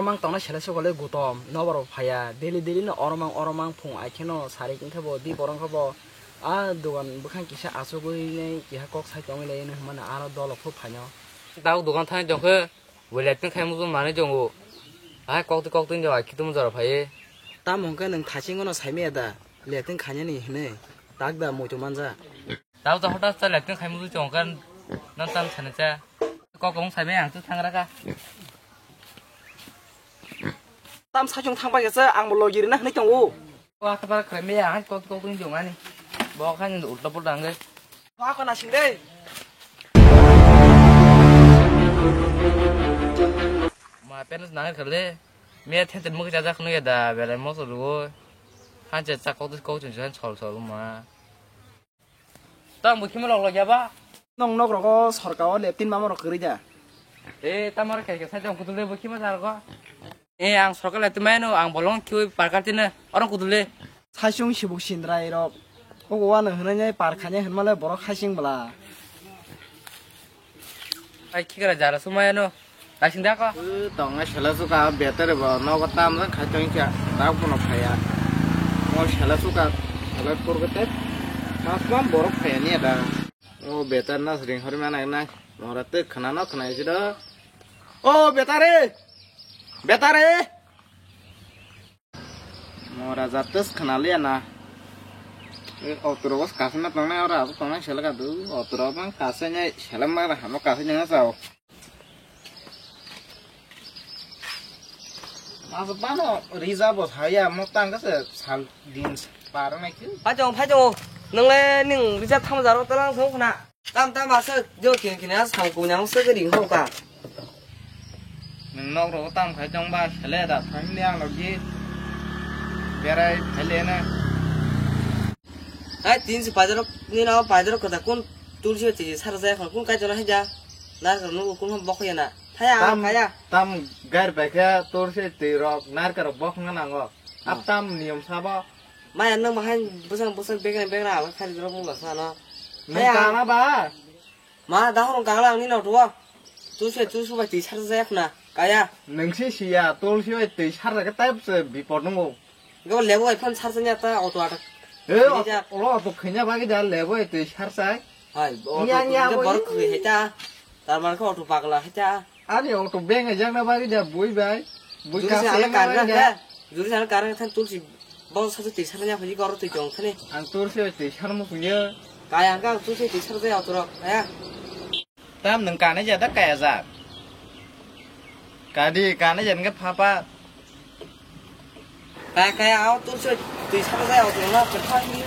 oromang tongna sele sokole gutom nobaro phaya daily no oromang phung aikeno sari kingkhabo di borong khabo a dogan bukhang kisa asogoi nei kiha kok sai tong le ne mana aro dolok phu phanyo tao dogan thang jong khe wele tin khai mu mane jong a kok tin jawa kitum jara phaye ta mongka nang thasingono saime da letin khanyani hne takda mojo manja tao to hotas ta le tin khai mu jong kan nan tam chana cha kok kong sai me ang tu thang ra ka tam sajong thangbagesо ang bolo girina hne tongo wa ka par khai me ang kok tin jong ani bo khan utla pul dang ge wa ko na singde ma pen na khale me then tin mu ja ja khnu ya da bele mo so ru han cha cha kok chun chan chol ma tam bu khim lok ya ba nong nok rogo sarkao leptin mamoro krija e tamar ke sa jong kutul bu khim sa ro e ang sarkal leptin maino ang bolong kyu parkar tin orang kutul 사슝 시북신드라이로 오고와는 흔하냐 파르카냐 흔말에 보러 하싱블라 ai kira jara sumayano langsung dah kok tong shala suka better ba no ko tam na khatong kya ta puno phaya mo shala suka shala purgate mas mam borok phaya ni ada o better na sring hor mana na morate khana na khana jida o betare mora jatus khana le na otro kasna tong na ora tong na shala ka du otro bang kasanya shala ma ra hamo kasanya na sao Mas paano riza bos haya mo tang ka sal din parang na ki 파종 능래 능 리자 탐 자로 떠랑 성구나 땀 와서 저 긴긴한 상구냥 쓰그리 호가 nang nok ro tam khai chong ba chale da phang liang lo ki berai thale na 아 딘스 바저로 니나 바저로 거다 꾼 둘시지 살아서 군 까지로 해자 나 그러는 군 먹고야나 타야 가야 tam gar ba kha tor se te ro nar ka ro bok nga na ngo ap tam niam sa ba 마야 능 마한 무슨 백나 칸 들어본 거 사나 nang ka na ba 마 나호는 강랑 니나 좋아 두수가 뒤 살아서 했구나 가야 nang si si ya tor se te sar ka type se bi por ngo 이거 레고 아이폰 살았냐다 어두하다 e lo to khnya ba ki ja lebo te sar sai 아이 이거 버럭 그게 했자 나만 거 어두 박라 했자 ani o to beng jang na ba ki ja bui bai bui 둘이 ka se 사는 ba ki ja 둘이 사는 가랑 탄 둘이 뭐 사서 뒤 살았냐 보니 걸어 또 정선에 ang tor se te sar mo punya 가야 가 둘이 뒤 살아서 어두라 가야 tam nang ka na ja da ka za ka di ka na jan ga pha pa 가야 아우 둘이 뒤 살아서 어두라 그 타이밍에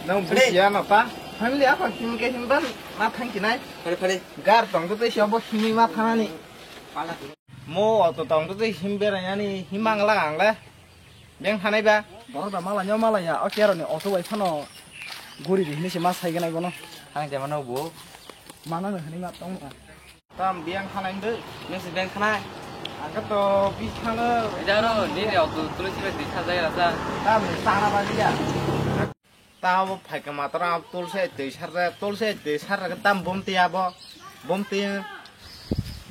nang bi ya ma pa phang lia pa kim ke him ban ma phang ki nai 그래 gar tong to te sio bo himi ma phang ni mo to tong to te him be ra yani himang la ang le beng hanai ba বড়দা মালাnya malaya okerone oto wai phano guri bihne se ma saigena gono 한 자만 오고 mana ne hni ma tong tam biang hanai de 맹스 뱅 하나 ang ka to bi thang le 이자로 니네 어두 둘이 집에 뒤 찾아야라서 tam sa na ba ya tao phải ka ma tra tul se te sar ka tam bom ti ya bo bom ti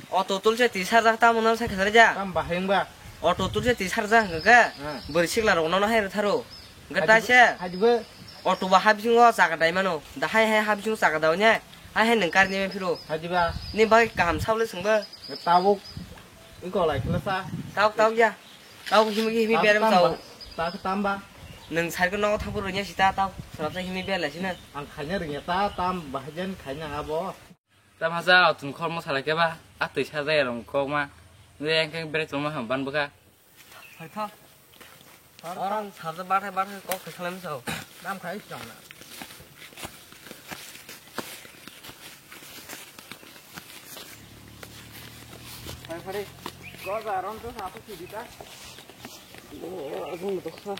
어또 둘이 뒤 살아 따면은 생각하자 tam ba heng ba 어또 둘이 뒤 살아 그가 버리식라로 오너나 해를 타로 그가 다시 ha ji be 어또 와 합싱어 싸가다이마노 다 하이 합싱 싸가다오냐 하이 능가리면 필요 ha ji ba 니 바이 감 사올래 승버 tao cái lại cái sa 따오야 따오 힘이 배를 싸오 ta cái tam ba 능 살고 나고 타고르냐 시다 따오 서랍사 힘이 배라시는 ang khanya ring ta tam bahjan khanya abo tamasa 어떤 콜모 살게 봐 아뜨 찾아야 롱코마 내 그냥 배를 좀 한번 보가 파이터 orang 사자 바해 꼭 살면서 tam khai chong na 파이파리 có ra ron to sa to ki ta 좀 더.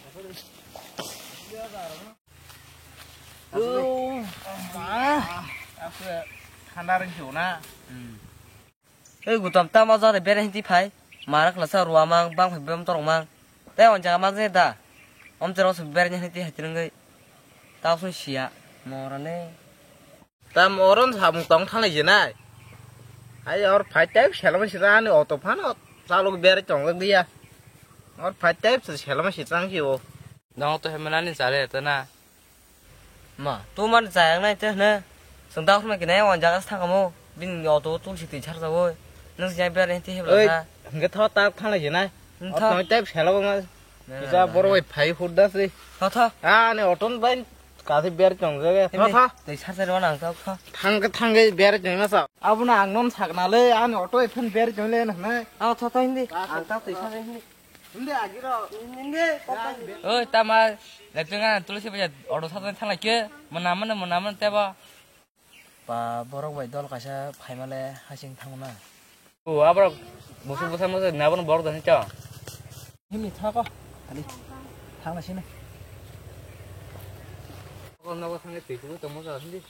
ঠান্ডা ring hiểu na 그 땀 맞아 배를 힌디 파이 마락 라사 루아망 방 배범 또롱망 때 원자가 맞세다 엄저로서 배를 힌디 하트는 거 따서 시야 뭐라네 tam oron sa mong tong thang le jina ai or phai tep sel ma sira ni auto phan sao lúc bé chồng lên đi à nó phải tép thì sẽ làm gì tăng kiểu Dong to hemana ni sare to na. 마, 또만 자양나 있잖아. 성당 후면 그네 원자가 타가모 빈 여도 뚫시티 차르다고. 너스 잘 베렌티 ơi 해봐. cái thao tác thằng này gì này 터. nó tép sẽ làm mà ra boro vậy phải hút đất đi 터. à này ở trong bên cả thì bé chồng rồi thao thao 내 차세로 안 터. thằng cái bé chồng mà sao à bữa nào ăn non sạc nào lấy ăn ở trong phân bé chồng lên này 아, 터 힘디. 안 따도 차세 힘디. 근데 아기로 힘디. Ơi ta mà là tiếng Anh tôi sẽ bây giờ ở đâu thằng thằng này kia mà nằm té ba. 바 버럭 바이 돌 가샤 파이말레 하싱 타구나. À bro, 무슨 나보는 버릇 안 했죠? 힘이 타고. 아니. 타나 시네. 그거 나고 상에 되고 또 뭐가 근데